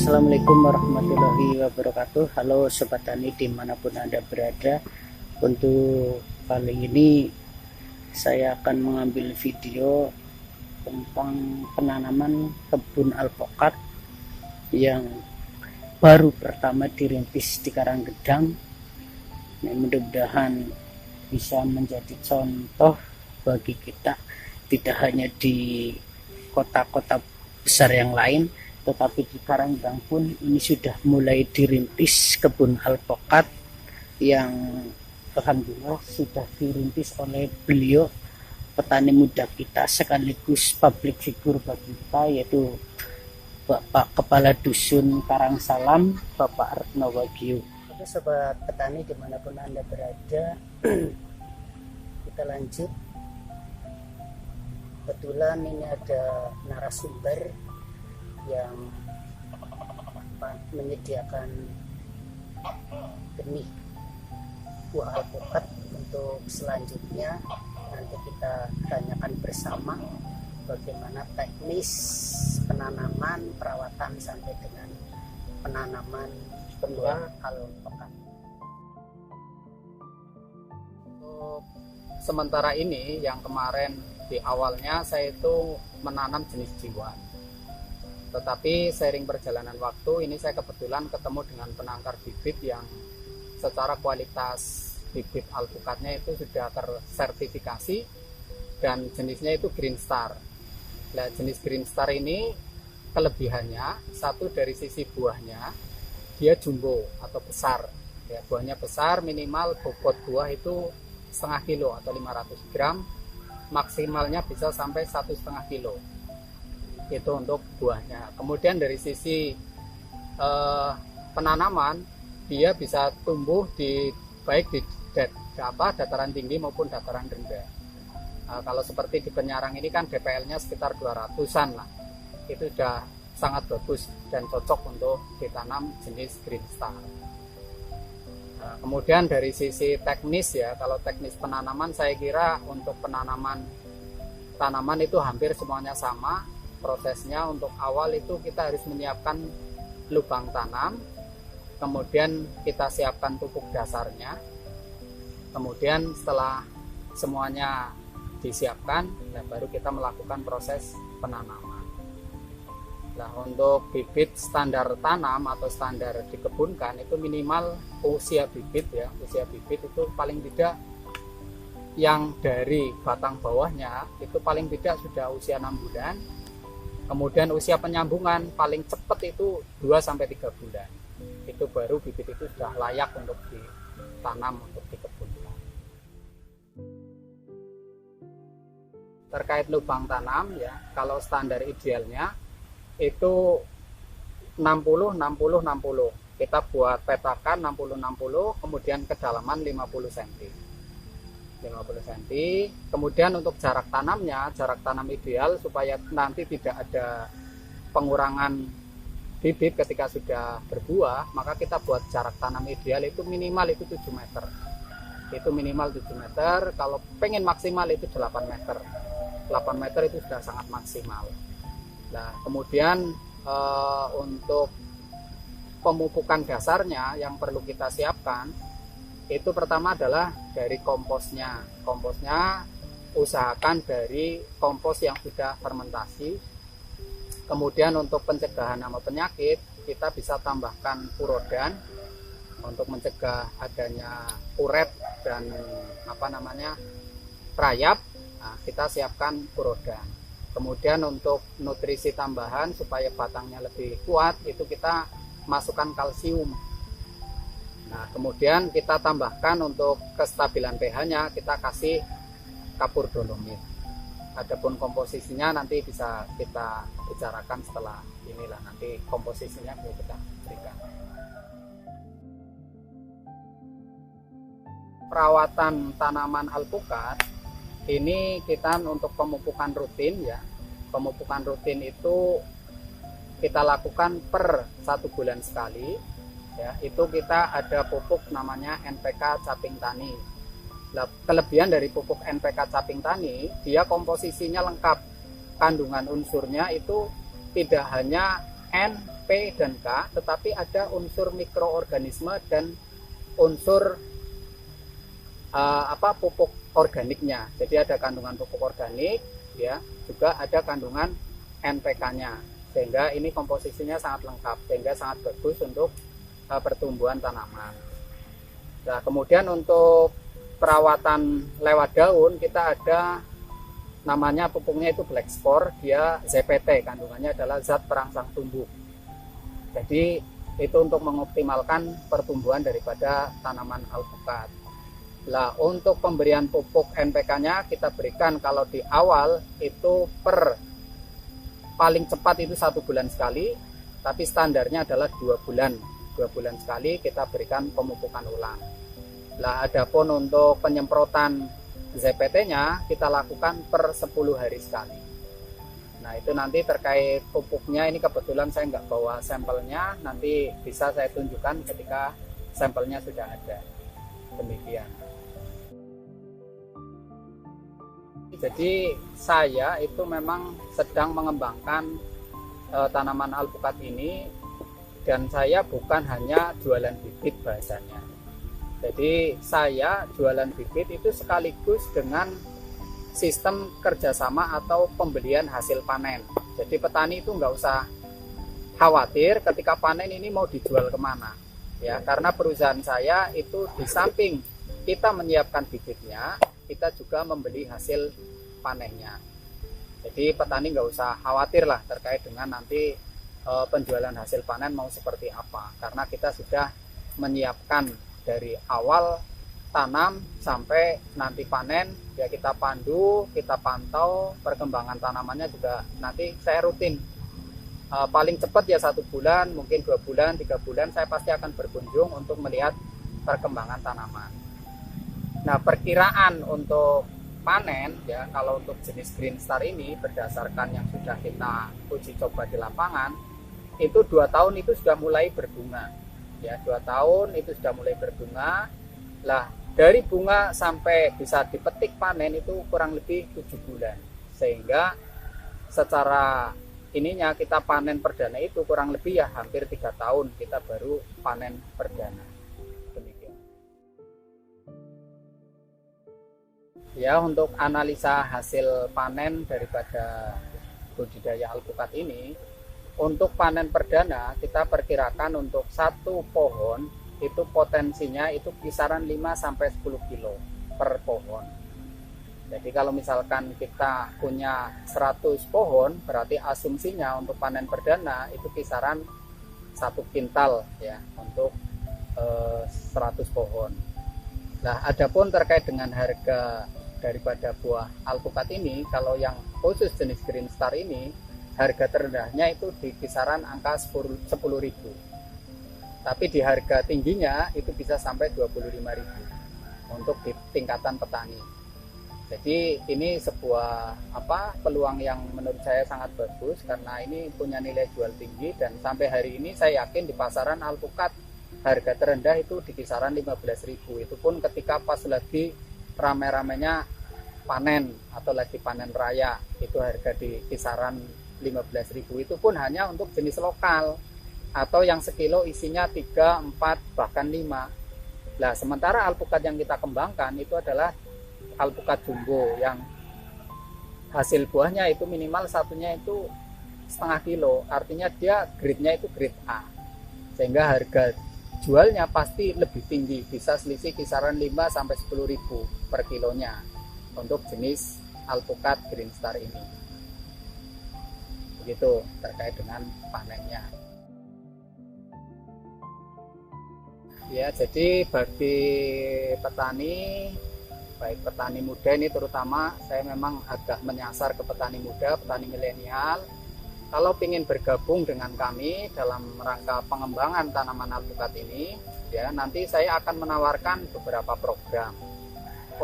Assalamualaikum warahmatullahi wabarakatuh. Halo Sobat Tani dimanapun Anda berada. Untuk kali ini saya akan mengambil video tentang penanaman kebun alpukat yang baru pertama dirintis di Karanggedang. Mudah-mudahan bisa menjadi contoh bagi kita, tidak hanya di kota-kota besar yang lain, tetapi di Karanggedang pun ini sudah mulai dirintis kebun alpukat yang alhamdulillah sudah dirintis oleh beliau, petani muda kita sekaligus public figure bagi kita, yaitu Bapak Kepala Dusun Karangsalam, Bapak Retno Wagyu. Oke sobat petani dimanapun Anda berada, kita lanjut. Kebetulan ini ada narasumber yang menyediakan benih buah alpukat. Untuk selanjutnya nanti kita tanyakan bersama bagaimana teknis penanaman, perawatan sampai dengan penanaman buah alpukat. Untuk sementara ini yang kemarin di awalnya saya itu menanam jenis jiwan. Tetapi seiring perjalanan waktu ini saya kebetulan ketemu dengan penangkar bibit yang secara kualitas bibit alpukatnya itu sudah tersertifikasi dan jenisnya itu Green Star. Nah, jenis Green Star ini kelebihannya satu dari sisi buahnya, dia jumbo atau besar. Ya, buahnya besar, minimal bobot buah itu setengah kilo atau 500 gram, maksimalnya bisa sampai 1,5 kilo. Itu untuk buahnya. Kemudian dari sisi penanaman, dia bisa tumbuh di baik di dataran tinggi maupun dataran rendah. Kalau seperti di Penyarang ini kan DPL-nya sekitar 200-an lah. Itu sudah sangat bagus dan cocok untuk ditanam jenis Green Star. Kemudian dari sisi teknis ya, kalau teknis penanaman saya kira untuk penanaman tanaman itu hampir semuanya sama. Prosesnya untuk awal itu kita harus menyiapkan lubang tanam, kemudian kita siapkan pupuk dasarnya, kemudian setelah semuanya disiapkan, nah baru kita melakukan proses penanaman. Nah, untuk bibit standar tanam atau standar dikebunkan itu minimal usia bibit ya, usia bibit itu paling tidak yang dari batang bawahnya itu paling tidak sudah usia 6 bulan. Kemudian usia penyambungan paling cepat itu 2-3 bulan. Itu baru bibit itu sudah layak untuk ditanam, untuk dikebunkan. Terkait lubang tanam ya, kalau standar idealnya itu 60 60 60. Kita buat petakan 60 60, kemudian kedalaman 50 cm. 50 cm. Kemudian untuk jarak tanamnya, jarak tanam ideal supaya nanti tidak ada pengurangan bibit ketika sudah berbuah, maka kita buat jarak tanam ideal itu minimal itu 7 meter. Itu minimal 7 meter, kalau pengen maksimal itu 8 meter. 8 meter itu sudah sangat maksimal. Nah, kemudian untuk pemupukan dasarnya yang perlu kita siapkan itu pertama adalah dari komposnya. Komposnya usahakan dari kompos yang sudah fermentasi. Kemudian untuk pencegahan hama penyakit kita bisa tambahkan purodan untuk mencegah adanya uret dan rayap. Nah, kita siapkan purodan. Kemudian untuk nutrisi tambahan supaya batangnya lebih kuat itu kita masukkan kalsium. Nah, kemudian kita tambahkan untuk kestabilan pH-nya kita kasih kapur dolomit. Adapun komposisinya nanti bisa kita bicarakan setelah inilah, nanti komposisinya kita berikan. Perawatan tanaman alpukat ini kita untuk pemupukan rutin ya. Pemupukan rutin itu kita lakukan per 1 bulan sekali. Ya, itu kita ada pupuk namanya NPK Caping Tani. Nah, kelebihan dari pupuk NPK Caping Tani, dia komposisinya lengkap. Kandungan unsurnya itu tidak hanya N, P dan K, tetapi ada unsur mikroorganisme dan unsur pupuk organiknya. Jadi ada kandungan pupuk organik, ya, juga ada kandungan NPK-nya, sehingga ini komposisinya sangat lengkap, sehingga sangat bagus untuk pertumbuhan tanaman. Nah, kemudian untuk perawatan lewat daun kita ada namanya pupuknya itu Black Spore, dia ZPT, kandungannya adalah zat perangsang tumbuh. Jadi itu untuk mengoptimalkan pertumbuhan daripada tanaman alpukat. Nah, untuk pemberian pupuk NPK-nya kita berikan kalau di awal itu paling cepat itu 1 bulan sekali, tapi standarnya adalah 2 bulan. 2 bulan sekali kita berikan pemupukan ulang. Nah, adapun untuk penyemprotan ZPT-nya kita lakukan per 10 hari sekali. Nah, itu nanti terkait pupuknya, ini kebetulan saya nggak bawa sampelnya, nanti bisa saya tunjukkan ketika sampelnya sudah ada. Demikian. Jadi saya itu memang sedang mengembangkan tanaman alpukat ini, dan saya bukan hanya jualan bibit bahasanya. Jadi saya jualan bibit itu sekaligus dengan sistem kerjasama atau pembelian hasil panen. Jadi petani itu nggak usah khawatir ketika panen ini mau dijual kemana, ya, karena perusahaan saya itu di samping kita menyiapkan bibitnya, kita juga membeli hasil panennya. Jadi petani nggak usah khawatir lah terkait dengan nanti penjualan hasil panen mau seperti apa, karena kita sudah menyiapkan dari awal tanam sampai nanti panen, ya kita pandu, kita pantau perkembangan tanamannya juga nanti saya rutin. Paling cepat ya 1 bulan, mungkin 2 bulan, 3 bulan saya pasti akan berkunjung untuk melihat perkembangan tanaman. Nah, perkiraan untuk panen, ya, kalau untuk jenis Green Star ini berdasarkan yang sudah kita uji coba di lapangan, itu 2 tahun itu sudah mulai berbunga, ya, 2 tahun itu sudah mulai berbunga. Lah, dari bunga sampai bisa dipetik panen itu kurang lebih 7 bulan, sehingga secara ininya kita panen perdana itu kurang lebih ya hampir 3 tahun kita baru panen perdana. Demikian. Ya, untuk analisa hasil panen daripada budidaya alpukat ini, untuk panen perdana kita perkirakan untuk 1 pohon itu potensinya itu kisaran 5-10 kilo per pohon. Jadi kalau misalkan kita punya 100 pohon, berarti asumsinya untuk panen perdana itu kisaran 1 kintal, ya, untuk 100 pohon. Nah, adapun terkait dengan harga daripada buah alpukat ini, kalau yang khusus jenis Green Star ini, harga terendahnya itu di kisaran angka 10.000. Tapi di harga tingginya itu bisa sampai 25.000 untuk di tingkatan petani. Jadi ini sebuah peluang yang menurut saya sangat bagus, karena ini punya nilai jual tinggi, dan sampai hari ini saya yakin di pasaran alpukat harga terendah itu di kisaran 15.000. Itu pun ketika pas lagi rame-ramenya panen atau lagi panen raya, itu harga di kisaran 15.000. Itu pun hanya untuk jenis lokal atau yang sekilo isinya 3, 4, bahkan 5. Nah, sementara alpukat yang kita kembangkan itu adalah alpukat jumbo yang hasil buahnya itu minimal satunya itu 0,5 kilo, artinya dia grade-nya itu grade A, sehingga harga jualnya pasti lebih tinggi, bisa selisih kisaran 5-10.000 per kilonya untuk jenis alpukat Green Star ini. Begitu terkait dengan panennya. Ya, jadi bagi petani, baik petani muda ini terutama, saya memang agak menyasar ke petani muda, petani milenial. Kalau ingin bergabung dengan kami dalam rangka pengembangan tanaman alpukat ini, ya, nanti saya akan menawarkan beberapa program.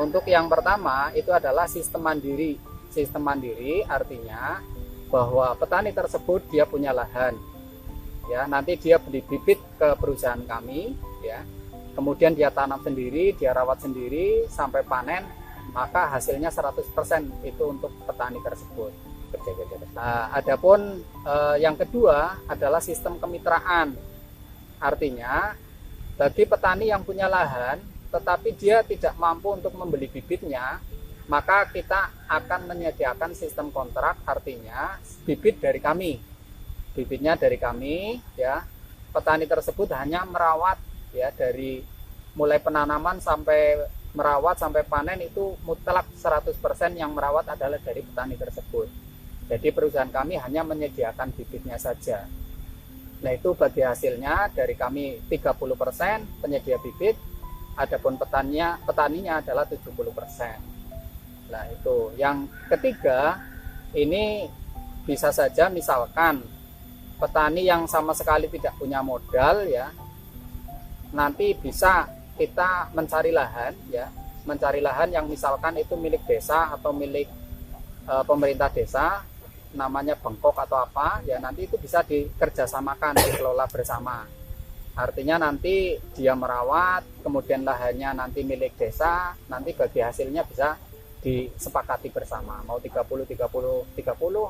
Untuk yang pertama itu adalah sistem mandiri. Sistem mandiri artinya bahwa petani tersebut dia punya lahan, ya, nanti dia beli bibit ke perusahaan kami, ya, kemudian dia tanam sendiri, dia rawat sendiri sampai panen, maka hasilnya 100% itu untuk petani tersebut. kerja-kerja tersebut. Adapun yang kedua adalah sistem kemitraan. Artinya bagi petani yang punya lahan tetapi dia tidak mampu untuk membeli bibitnya, maka kita akan menyediakan sistem kontrak. Artinya bibit dari kami, bibitnya dari kami, ya. Petani tersebut hanya merawat, ya, dari mulai penanaman sampai merawat sampai panen itu mutlak 100% yang merawat adalah dari petani tersebut. Jadi perusahaan kami hanya menyediakan bibitnya saja. Nah, itu bagi hasilnya dari kami 30% penyedia bibit, adapun petaninya adalah 70%. Nah, itu. Yang ketiga, ini bisa saja misalkan petani yang sama sekali tidak punya modal, ya, nanti bisa kita mencari lahan, ya, mencari lahan yang misalkan itu milik desa atau milik pemerintah desa, namanya bengkok atau apa, ya, nanti itu bisa dikerjasamakan, dikelola bersama. Artinya nanti dia merawat, kemudian lahannya nanti milik desa, nanti bagi hasilnya bisa disepakati bersama, mau 30-30-30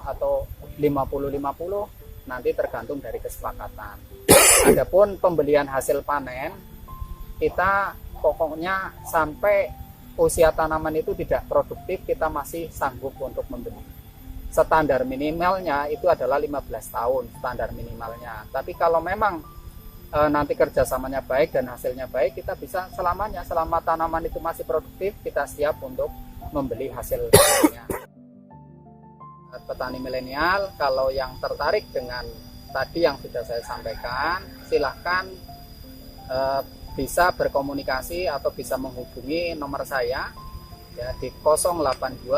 atau 50-50, nanti tergantung dari kesepakatan. Adapun pembelian hasil panen, kita pokoknya sampai usia tanaman itu tidak produktif, kita masih sanggup untuk membeli. Standar minimalnya itu adalah 15 tahun, standar minimalnya. Tapi kalau memang nanti kerjasamanya baik dan hasilnya baik, kita bisa selamanya, selama tanaman itu masih produktif, kita siap untuk membeli hasil panennya. Petani milenial, kalau yang tertarik dengan tadi yang sudah saya sampaikan, silahkan bisa berkomunikasi atau bisa menghubungi nomor saya, ya, di 082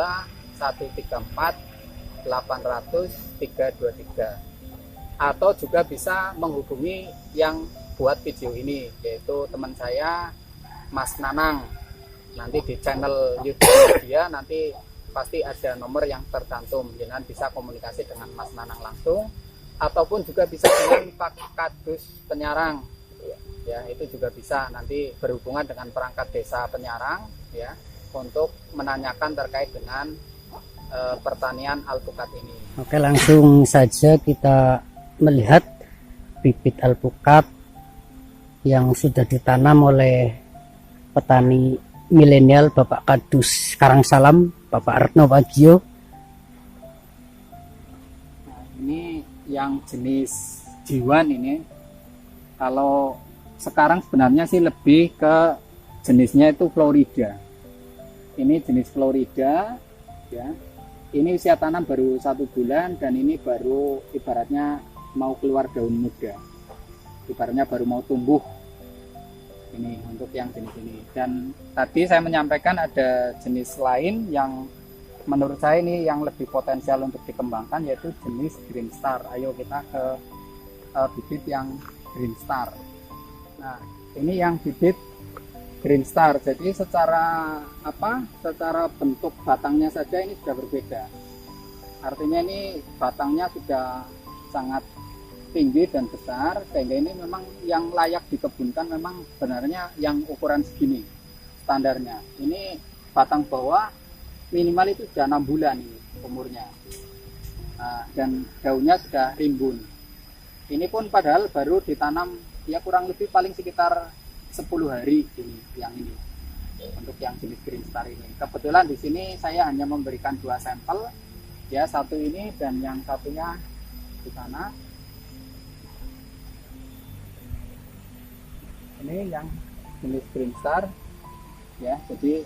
134 800 323, atau juga bisa menghubungi yang buat video ini, yaitu teman saya Mas Nanang. Nanti di channel YouTube dia nanti pasti ada nomor yang tercantum, jangan bisa komunikasi dengan Mas Nanang langsung, ataupun juga bisa dengan Pak Kadus Penyarang, ya, itu juga bisa nanti berhubungan dengan perangkat desa Penyarang, ya, untuk menanyakan terkait dengan pertanian alpukat ini. Oke, langsung saja kita melihat bibit alpukat yang sudah ditanam oleh petani milenial Bapak Kadus Karangsalam, Bapak Retno Wagio. Nah, ini yang jenis Jiwan ini. Kalau sekarang sebenarnya sih lebih ke jenisnya itu Florida. Ini jenis Florida, ya. Ini usia tanam baru 1 bulan dan ini baru ibaratnya mau keluar daun muda. Ibaratnya baru mau tumbuh. Ini untuk yang jenis ini. Dan tadi saya menyampaikan ada jenis lain yang menurut saya ini yang lebih potensial untuk dikembangkan, yaitu jenis Green Star. Ayo kita ke bibit yang Green Star. Nah, ini yang bibit Green Star. Jadi secara secara bentuk batangnya saja ini sudah berbeda. Artinya ini batangnya sudah sangat tinggi dan besar, sehingga ini memang yang layak dikebunkan memang sebenarnya yang ukuran segini standarnya. Ini batang bawah minimal itu sudah 6 bulan ini umurnya. Dan daunnya sudah rimbun. Ini pun padahal baru ditanam ya kurang lebih paling sekitar 10 hari ini, yang ini untuk yang jenis Green Star ini. Kebetulan di sini saya hanya memberikan 2 sampel, ya, satu ini dan yang satunya di sana. Ini yang jenis Green Star, ya. Jadi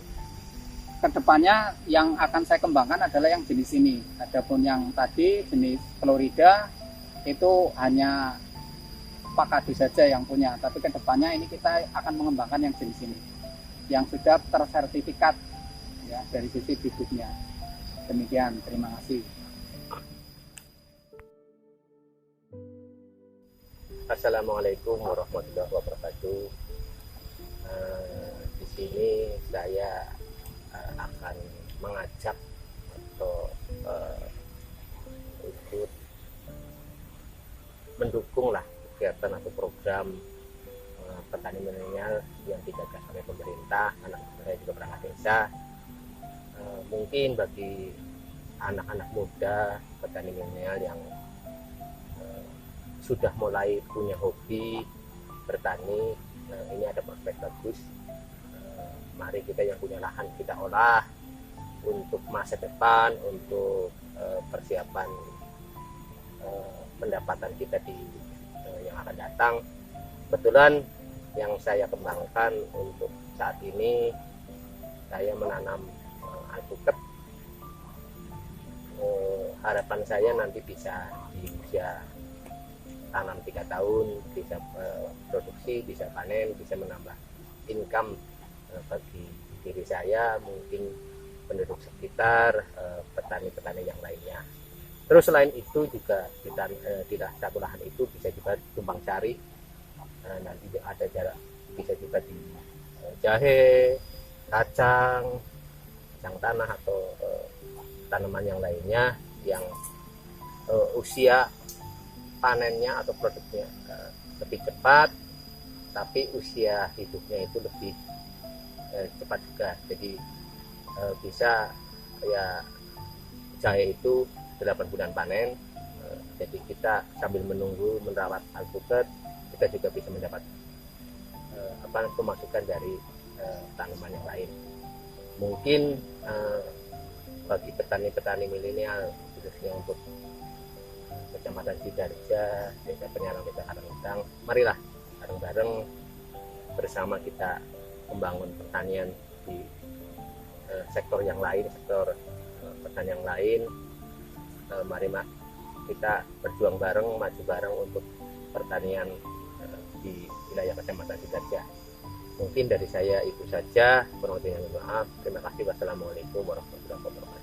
kedepannya yang akan saya kembangkan adalah yang jenis ini. Adapun yang tadi jenis Florida itu hanya Pak Kadus saja yang punya, tapi kedepannya ini kita akan mengembangkan yang jenis ini yang sudah tersertifikat, ya, dari sisi bibitnya. Demikian, terima kasih. Assalamualaikum warahmatullahi wabarakatuh. Di sini saya akan mengajak atau ikut mendukung lah kegiatan atau program petani milenial yang digagas oleh pemerintah, karena saya juga perangkat desa. Mungkin bagi anak-anak muda petani milenial yang sudah mulai punya hobi bertani. Ini ada prospek bagus. Mari kita yang punya lahan kita olah untuk masa depan, untuk persiapan pendapatan kita di yang akan datang. Kebetulan yang saya kembangkan untuk saat ini, saya menanam alpukat. Harapan saya nanti bisa di usia tanam 3 tahun bisa produksi, bisa panen, bisa menambah income bagi diri saya, mungkin penduduk sekitar, petani-petani yang lainnya. Terus selain itu juga di satu lahan itu bisa juga tumpang sari, nanti ada jarak, bisa juga di jahe, kacang tanah atau tanaman yang lainnya yang usia panennya atau produknya lebih cepat, tapi usia hidupnya itu lebih cepat juga. Jadi bisa ya jahe itu 8 bulan panen. Jadi kita sambil menunggu merawat alpukat, kita juga bisa mendapat pemasukan dari tanaman yang lain. Mungkin bagi petani-petani milenial, khususnya untuk Kecamatan Sidarja, Desa Penyalang, Desa Karangutang, marilah bareng-bareng bersama kita membangun pertanian di sektor yang lain, sektor pertanian yang lain. Mari kita berjuang bareng, maju bareng untuk pertanian di wilayah Kecamatan Sidarja. Mungkin dari saya itu saja, kurang lebihnya maaf. Terima kasih. Wassalamualaikum warahmatullahi wabarakatuh.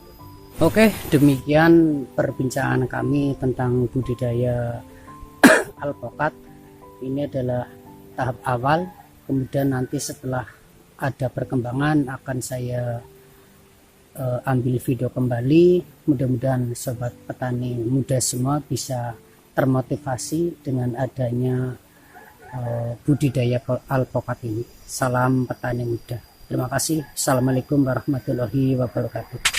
Oke, demikian perbincangan kami tentang budidaya alpukat. Ini adalah tahap awal, kemudian nanti setelah ada perkembangan akan saya ambil video kembali. Mudah-mudahan sobat petani muda semua bisa termotivasi dengan adanya budidaya alpukat ini. Salam petani muda. Terima kasih. Assalamualaikum warahmatullahi wabarakatuh.